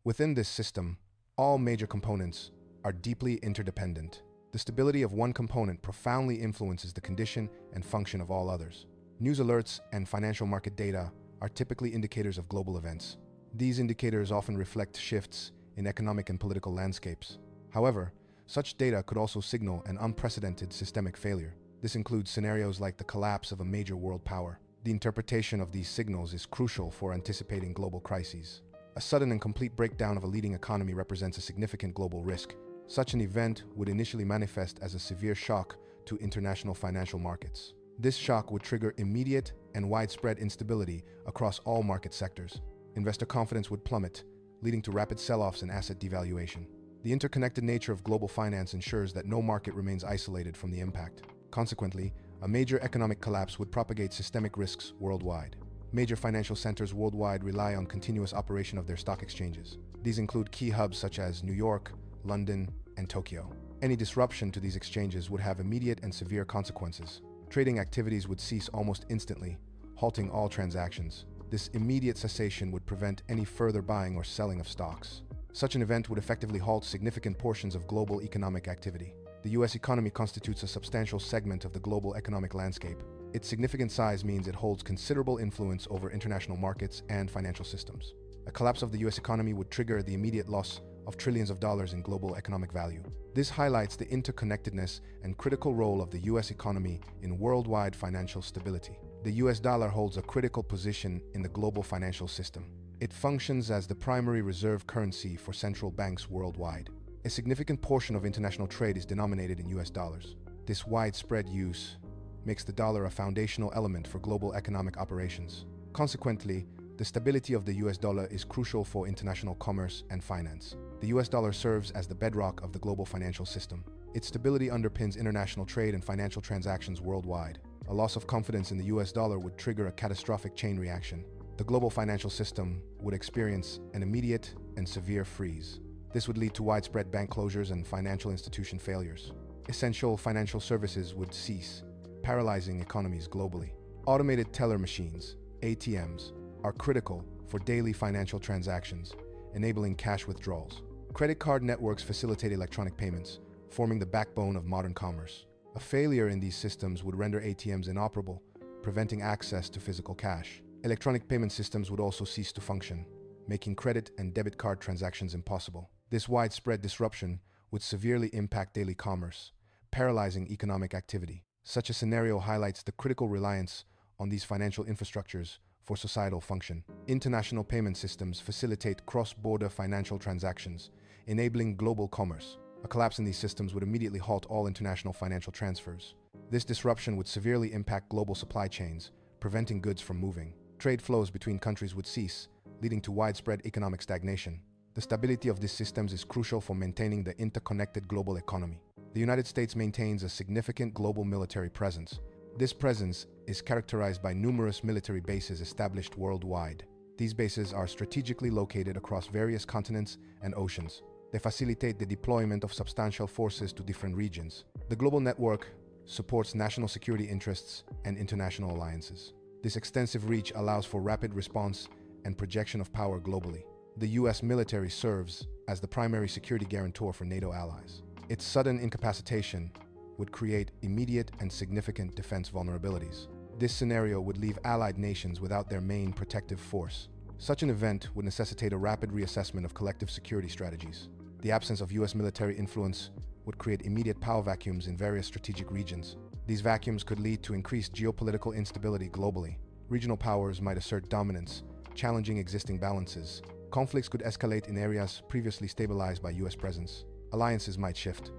Within this system, all major components are deeply interdependent. The stability of one component profoundly influences the condition and function of all others. News alerts and financial market data are typically indicators of global events. These indicators often reflect shifts in economic and political landscapes. However, such data could also signal an unprecedented systemic failure. This includes scenarios like the collapse of a major world power. The interpretation of these signals is crucial for anticipating global crises. A sudden and complete breakdown of a leading economy represents a significant global risk. Such an event would initially manifest as a severe shock to international financial markets. This shock would trigger immediate and widespread instability across all market sectors. Investor confidence would plummet, leading to rapid sell-offs and asset devaluation. The interconnected nature of global finance ensures that no market remains isolated from the impact. Consequently, a major economic collapse would propagate systemic risks worldwide. Major financial centers worldwide rely on continuous operation of their stock exchanges. These include key hubs such as New York, London, and Tokyo. Any disruption to these exchanges would have immediate and severe consequences. Trading activities would cease almost instantly, halting all transactions. This immediate cessation would prevent any further buying or selling of stocks. Such an event would effectively halt significant portions of global economic activity. The U.S. economy constitutes a substantial segment of the global economic landscape. Its significant size means it holds considerable influence over international markets and financial systems. A collapse of the U.S. economy would trigger the immediate loss of trillions of dollars in global economic value. This highlights the interconnectedness and critical role of the U.S. economy in worldwide financial stability. The U.S. dollar holds a critical position in the global financial system. It functions as the primary reserve currency for central banks worldwide. A significant portion of international trade is denominated in U.S. dollars. This widespread use makes the dollar a foundational element for global economic operations. Consequently, the stability of the U.S. dollar is crucial for international commerce and finance. The U.S. dollar serves as the bedrock of the global financial system. Its stability underpins international trade and financial transactions worldwide. A loss of confidence in the U.S. dollar would trigger a catastrophic chain reaction. The global financial system would experience an immediate and severe freeze. This would lead to widespread bank closures and financial institution failures. Essential financial services would cease, paralyzing economies globally. Automated teller machines, ATMs, are critical for daily financial transactions, enabling cash withdrawals. Credit card networks facilitate electronic payments, forming the backbone of modern commerce. A failure in these systems would render ATMs inoperable, preventing access to physical cash. Electronic payment systems would also cease to function, making credit and debit card transactions impossible. This widespread disruption would severely impact daily commerce, paralyzing economic activity. Such a scenario highlights the critical reliance on these financial infrastructures for societal function. International payment systems facilitate cross-border financial transactions, enabling global commerce. A collapse in these systems would immediately halt all international financial transfers. This disruption would severely impact global supply chains, preventing goods from moving. Trade flows between countries would cease, leading to widespread economic stagnation. The stability of these systems is crucial for maintaining the interconnected global economy. The United States maintains a significant global military presence. This presence is characterized by numerous military bases established worldwide. These bases are strategically located across various continents and oceans. They facilitate the deployment of substantial forces to different regions. The global network supports national security interests and international alliances. This extensive reach allows for rapid response and projection of power globally. The U.S. military serves as the primary security guarantor for NATO allies. Its sudden incapacitation would create immediate and significant defense vulnerabilities. This scenario would leave allied nations without their main protective force. Such an event would necessitate a rapid reassessment of collective security strategies. The absence of U.S. military influence would create immediate power vacuums in various strategic regions. These vacuums could lead to increased geopolitical instability globally. Regional powers might assert dominance, challenging existing balances. Conflicts could escalate in areas previously stabilized by U.S. presence. Alliances might shift,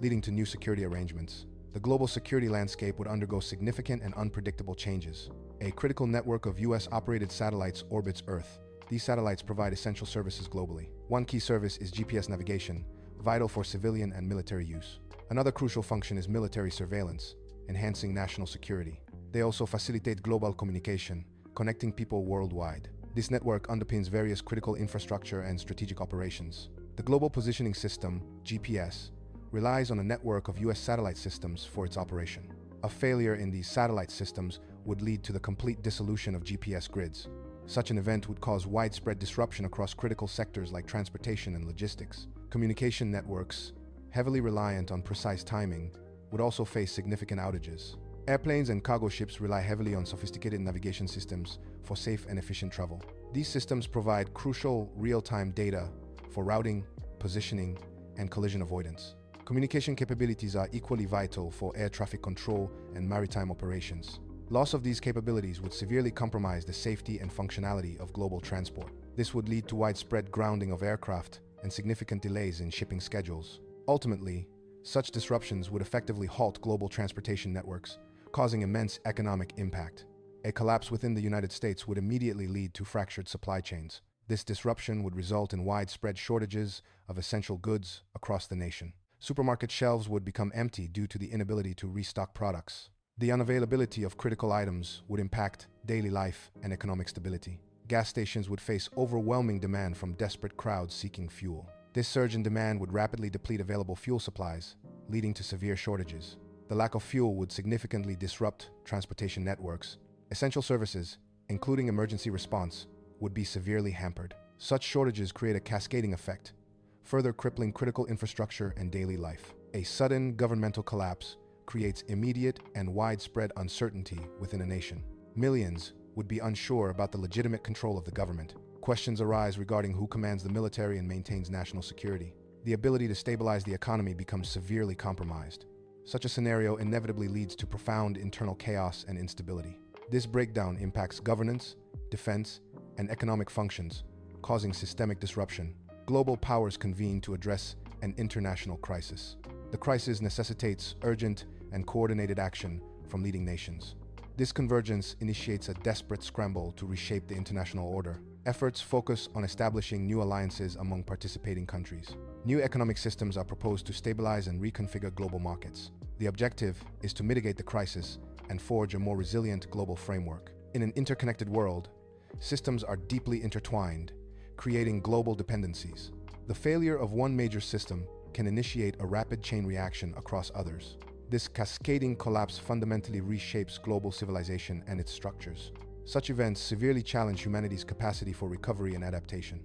leading to new security arrangements. The global security landscape would undergo significant and unpredictable changes. A critical network of U.S.-operated satellites orbits Earth. These satellites provide essential services globally. One key service is GPS navigation, vital for civilian and military use. Another crucial function is military surveillance, enhancing national security. They also facilitate global communication, connecting people worldwide. This network underpins various critical infrastructure and strategic operations. The Global Positioning System, GPS, relies on a network of U.S. satellite systems for its operation. A failure in these satellite systems would lead to the complete dissolution of GPS grids. Such an event would cause widespread disruption across critical sectors like transportation and logistics. Communication networks, heavily reliant on precise timing, would also face significant outages. Airplanes and cargo ships rely heavily on sophisticated navigation systems for safe and efficient travel. These systems provide crucial real-time data for routing, positioning, and collision avoidance. Communication capabilities are equally vital for air traffic control and maritime operations. Loss of these capabilities would severely compromise the safety and functionality of global transport. This would lead to widespread grounding of aircraft and significant delays in shipping schedules. Ultimately, such disruptions would effectively halt global transportation networks, causing immense economic impact. A collapse within the United States would immediately lead to fractured supply chains. This disruption would result in widespread shortages of essential goods across the nation. Supermarket shelves would become empty due to the inability to restock products. The unavailability of critical items would impact daily life and economic stability. Gas stations would face overwhelming demand from desperate crowds seeking fuel. This surge in demand would rapidly deplete available fuel supplies, leading to severe shortages. The lack of fuel would significantly disrupt transportation networks. Essential services, including emergency response, would be severely hampered. Such shortages create a cascading effect, further crippling critical infrastructure and daily life. A sudden governmental collapse creates immediate and widespread uncertainty within a nation. Millions would be unsure about the legitimate control of the government. Questions arise regarding who commands the military and maintains national security. The ability to stabilize the economy becomes severely compromised. Such a scenario inevitably leads to profound internal chaos and instability. This breakdown impacts governance, defense, and economic functions, causing systemic disruption. Global powers convene to address an international crisis. The crisis necessitates urgent and coordinated action from leading nations. This convergence initiates a desperate scramble to reshape the international order. Efforts focus on establishing new alliances among participating countries. New economic systems are proposed to stabilize and reconfigure global markets. The objective is to mitigate the crisis and forge a more resilient global framework. In an interconnected world, systems are deeply intertwined, creating global dependencies. The failure of one major system can initiate a rapid chain reaction across others. This cascading collapse fundamentally reshapes global civilization and its structures. Such events severely challenge humanity's capacity for recovery and adaptation.